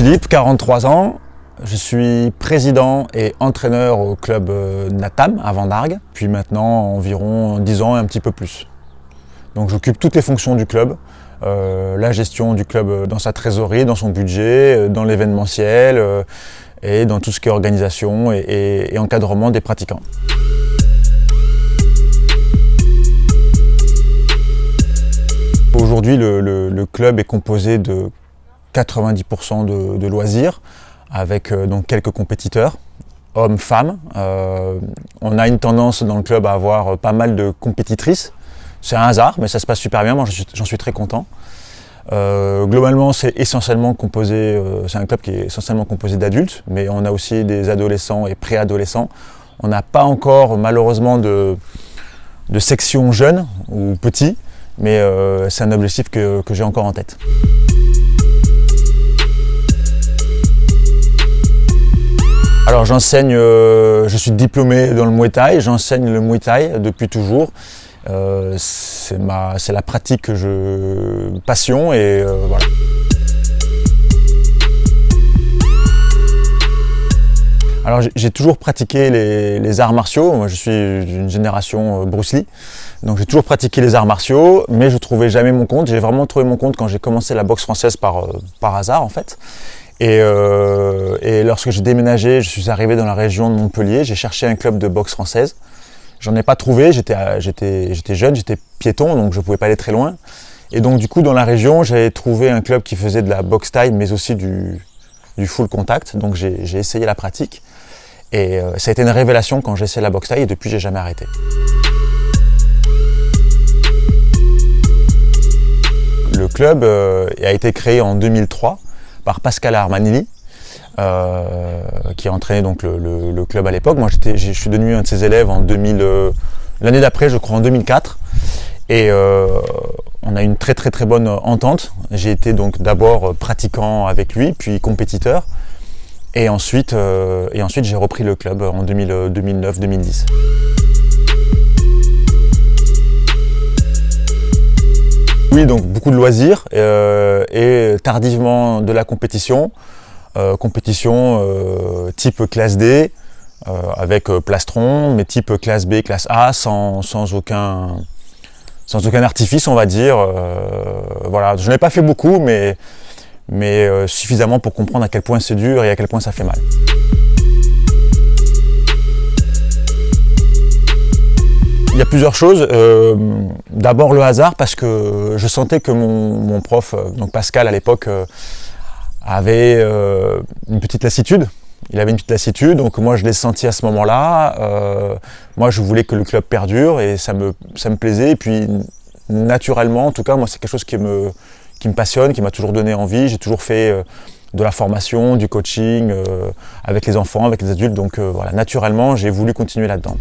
Philippe, 43 ans. Je suis président et entraîneur au club Natam à Vendargues, puis maintenant environ 10 ans et un petit peu plus. Donc j'occupe toutes les fonctions du club, la gestion du club dans sa trésorerie, dans son budget, dans l'événementiel et dans tout ce qui est organisation et encadrement des pratiquants. Aujourd'hui, le club est composé de 90% de loisirs, avec donc quelques compétiteurs, hommes, femmes. On a une tendance dans le club à avoir pas mal de compétitrices. C'est un hasard, mais ça se passe super bien, moi j'en suis très content. Globalement, c'est un club qui est essentiellement composé d'adultes, mais on a aussi des adolescents et préadolescents. On n'a pas encore malheureusement de section jeunes ou petits, mais c'est un objectif que j'ai encore en tête. Alors j'enseigne, je suis diplômé dans le Muay Thai, j'enseigne le Muay Thai depuis toujours. C'est la pratique que je passion et voilà. Alors j'ai toujours pratiqué les arts martiaux. Moi je suis d'une génération Bruce Lee, donc j'ai toujours pratiqué les arts martiaux, mais je trouvais jamais mon compte. J'ai vraiment trouvé mon compte quand j'ai commencé la boxe française par hasard en fait. Et lorsque j'ai déménagé, je suis arrivé dans la région de Montpellier, j'ai cherché un club de boxe française. J'en ai pas trouvé, j'étais jeune, j'étais piéton, donc je pouvais pas aller très loin. Et donc du coup, dans la région, j'avais trouvé un club qui faisait de la boxe thaï, mais aussi du full contact. Donc j'ai essayé la pratique. Et ça a été une révélation quand j'ai essayé la boxe thaï, et depuis, j'ai jamais arrêté. Le club a été créé en 2003 par Pascal Armanili, qui a entraîné donc le club à l'époque. Moi, je suis devenu un de ses élèves en l'année d'après, je crois en 2004. Et on a une très bonne entente. J'ai été donc d'abord pratiquant avec lui, puis compétiteur. Et ensuite j'ai repris le club en 2009-2010. Oui, donc beaucoup de loisirs et tardivement de la compétition. Type classe D avec plastron, mais type classe B, classe A sans aucun artifice, on va dire. Voilà, je n'en ai pas fait beaucoup, mais suffisamment pour comprendre à quel point c'est dur et à quel point ça fait mal. Il y a plusieurs choses. D'abord le hasard, parce que je sentais que mon prof, donc Pascal à l'époque, avait une petite lassitude. Il avait une petite lassitude, donc moi je l'ai senti à ce moment-là. Moi je voulais que le club perdure et ça me plaisait. Et puis naturellement, en tout cas, moi c'est quelque chose qui me passionne, qui m'a toujours donné envie. J'ai toujours fait de la formation, du coaching avec les enfants, avec les adultes. Donc voilà, naturellement, j'ai voulu continuer là-dedans.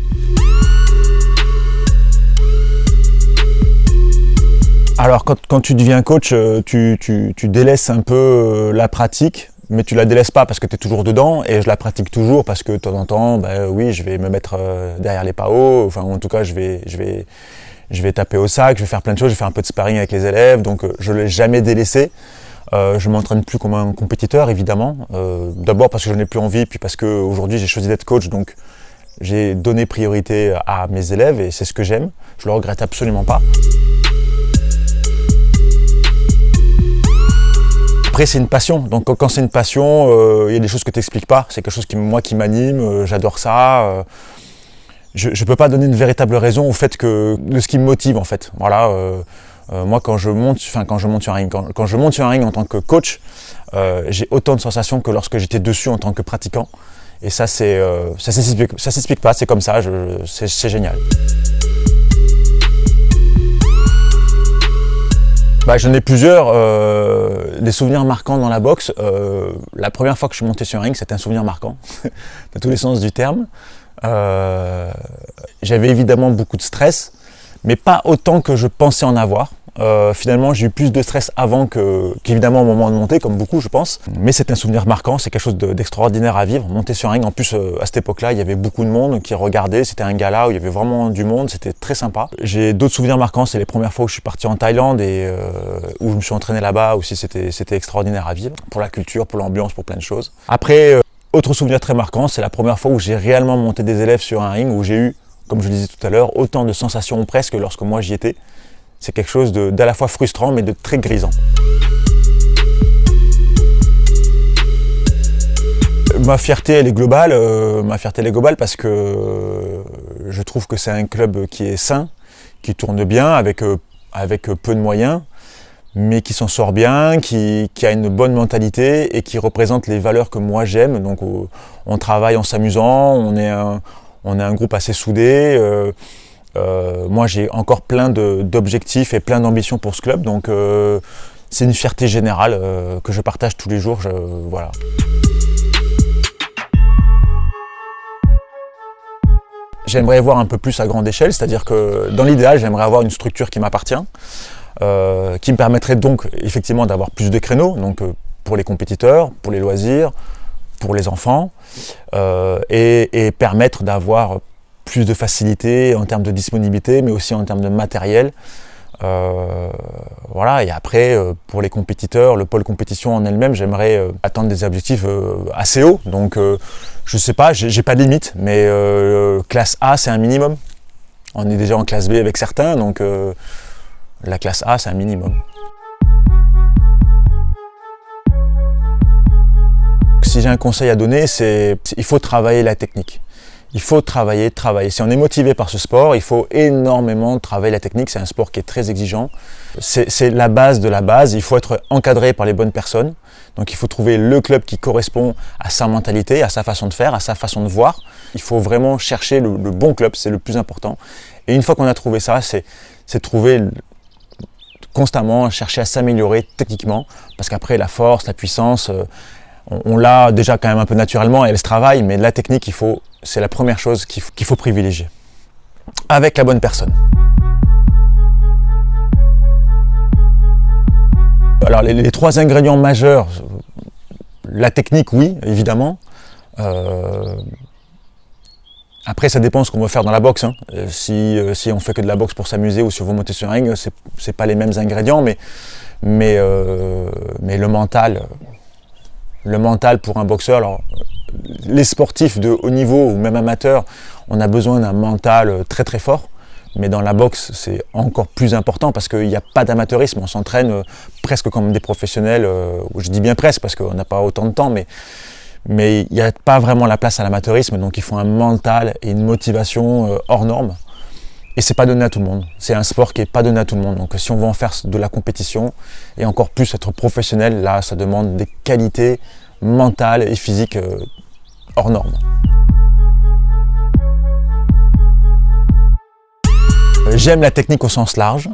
Alors quand tu deviens coach, tu délaisses un peu la pratique, mais tu la délaisses pas parce que tu es toujours dedans, et je la pratique toujours parce que de temps en temps, oui, je vais me mettre derrière les PAO, enfin en tout cas je vais taper au sac, je vais faire plein de choses, je vais faire un peu de sparring avec les élèves, donc je l'ai jamais délaissé. Je m'entraîne plus comme un compétiteur évidemment, d'abord parce que je n'ai plus envie, puis parce qu'aujourd'hui j'ai choisi d'être coach, donc j'ai donné priorité à mes élèves et c'est ce que j'aime, je le regrette absolument pas. Après c'est une passion, donc quand c'est une passion, il y a des choses que tu n'expliques pas, c'est quelque chose qui m'anime, j'adore ça. Je ne peux pas donner une véritable raison au fait de ce qui me motive en fait. Voilà, moi quand je monte sur un ring, quand je monte sur un ring en tant que coach, j'ai autant de sensations que lorsque j'étais dessus en tant que pratiquant. Et ça s'explique pas, c'est comme ça, c'est génial. J'en ai plusieurs, des souvenirs marquants dans la boxe. La première fois que je suis monté sur un ring, c'était un souvenir marquant, dans tous les sens du terme. J'avais évidemment beaucoup de stress, mais pas autant que je pensais en avoir. Finalement, j'ai eu plus de stress avant qu'évidemment au moment de monter, comme beaucoup, je pense. Mais c'est un souvenir marquant, c'est quelque chose d'extraordinaire à vivre. Monter sur un ring, en plus, à cette époque-là, il y avait beaucoup de monde qui regardait. C'était un gala où il y avait vraiment du monde, c'était très sympa. J'ai d'autres souvenirs marquants, c'est les premières fois où je suis parti en Thaïlande et où je me suis entraîné là-bas aussi, c'était extraordinaire à vivre. Pour la culture, pour l'ambiance, pour plein de choses. Après, autre souvenir très marquant, c'est la première fois où j'ai réellement monté des élèves sur un ring, où j'ai eu, comme je le disais tout à l'heure, autant de sensations presque que lorsque moi j'y étais. C'est quelque chose d'à la fois frustrant mais de très grisant. Ma fierté elle est globale, parce que je trouve que c'est un club qui est sain, qui tourne bien avec peu de moyens, mais qui s'en sort bien, qui a une bonne mentalité et qui représente les valeurs que moi j'aime. Donc on travaille en s'amusant, on est un groupe assez soudé. Moi j'ai encore plein d'objectifs et plein d'ambitions pour ce club, donc c'est une fierté générale que je partage tous les jours. Voilà. J'aimerais voir un peu plus à grande échelle, c'est-à-dire que dans l'idéal j'aimerais avoir une structure qui m'appartient, qui me permettrait donc effectivement d'avoir plus de créneaux, donc pour les compétiteurs, pour les loisirs, pour les enfants, et permettre d'avoir plus de facilité en termes de disponibilité, mais aussi en termes de matériel. Voilà. Et après, pour les compétiteurs, le pôle compétition en elle-même, j'aimerais atteindre des objectifs assez hauts. Donc, je sais pas, j'ai pas de limite, mais classe A, c'est un minimum. On est déjà en classe B avec certains, donc la classe A, c'est un minimum. Si j'ai un conseil à donner, c'est il faut travailler la technique. Il faut travailler. Si on est motivé par ce sport, il faut énormément travailler la technique. C'est un sport qui est très exigeant. C'est la base de la base. Il faut être encadré par les bonnes personnes. Donc il faut trouver le club qui correspond à sa mentalité, à sa façon de faire, à sa façon de voir. Il faut vraiment chercher le bon club, c'est le plus important. Et une fois qu'on a trouvé ça, c'est trouver constamment, chercher à s'améliorer techniquement. Parce qu'après, la force, la puissance, on l'a déjà quand même un peu naturellement et elle se travaille, mais la technique, c'est la première chose qu'il faut privilégier. Avec la bonne personne. Alors les trois ingrédients majeurs, la technique, oui, évidemment. Après, ça dépend de ce qu'on veut faire dans la boxe. Hein. Si on fait que de la boxe pour s'amuser ou si on veut monter sur un ring, c'est pas les mêmes ingrédients, mais le mental. Le mental pour un boxeur, alors les sportifs de haut niveau ou même amateurs, on a besoin d'un mental très très fort, mais dans la boxe c'est encore plus important parce qu'il n'y a pas d'amateurisme, on s'entraîne presque comme des professionnels, je dis bien presque parce qu'on n'a pas autant de temps, mais il n'y a pas vraiment la place à l'amateurisme, donc il faut un mental et une motivation hors norme. Et c'est pas donné à tout le monde. C'est un sport qui est pas donné à tout le monde. Donc si on veut en faire de la compétition et encore plus être professionnel, là ça demande des qualités mentales et physiques hors normes. J'aime la technique au sens large.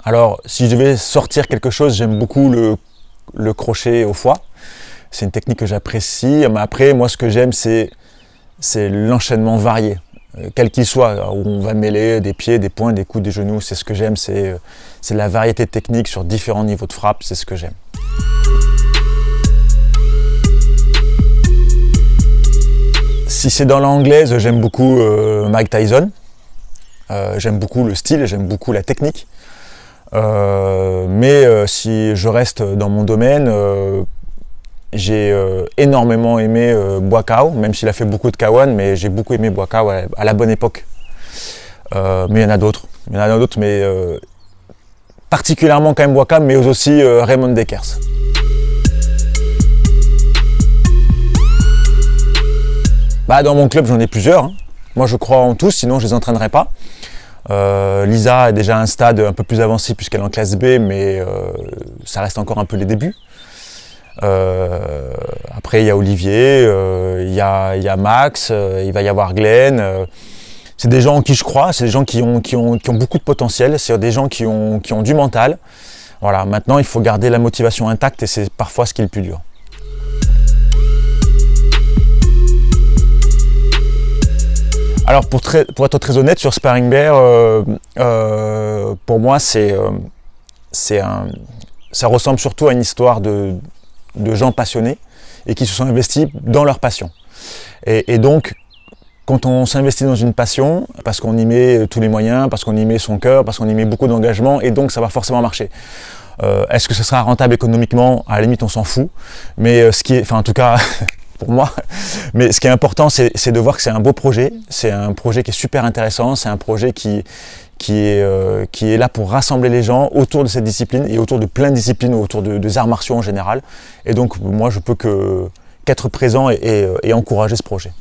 Alors si je devais sortir quelque chose, j'aime beaucoup le crochet au foie. C'est une technique que j'apprécie. Mais après, moi ce que j'aime c'est l'enchaînement varié. Quel qu'il soit, où on va mêler des pieds, des poings, des coudes, des genoux, c'est ce que j'aime, c'est la variété technique sur différents niveaux de frappe, c'est ce que j'aime. Si c'est dans l'anglaise, j'aime beaucoup Mike Tyson, j'aime beaucoup le style, j'aime beaucoup la technique, mais si je reste dans mon domaine, j'ai énormément aimé Buakaw, même s'il a fait beaucoup de K1, mais j'ai beaucoup aimé Buakaw à la bonne époque. Mais il y en a d'autres. Mais particulièrement quand même Buakaw, mais aussi Raymond Dekers. Dans mon club, j'en ai plusieurs. Hein. Moi, je crois en tous, sinon je les entraînerais pas. Lisa est déjà à un stade un peu plus avancé puisqu'elle est en classe B, mais ça reste encore un peu les débuts. Après il y a Olivier, il y a Max, il va y avoir Glenn. C'est des gens en qui je crois, c'est des gens qui ont beaucoup de potentiel, c'est des gens qui ont du mental. Voilà, maintenant il faut garder la motivation intacte et c'est parfois ce qui est le plus dur. Alors pour être très honnête sur Sparring Bear, pour moi ça ressemble surtout à une histoire de gens passionnés et qui se sont investis dans leur passion. Et donc quand on s'investit dans une passion, parce qu'on y met tous les moyens, parce qu'on y met son cœur, parce qu'on y met beaucoup d'engagement, et donc ça va forcément marcher. Est-ce que ce sera rentable économiquement? À la limite on s'en fout, mais en tout cas pour moi, mais ce qui est important c'est de voir que c'est un beau projet, c'est un projet qui est super intéressant, c'est un projet qui est là pour rassembler les gens autour de cette discipline et autour de plein de disciplines, autour des arts martiaux en général. Et donc moi je peux qu'être présent et encourager ce projet.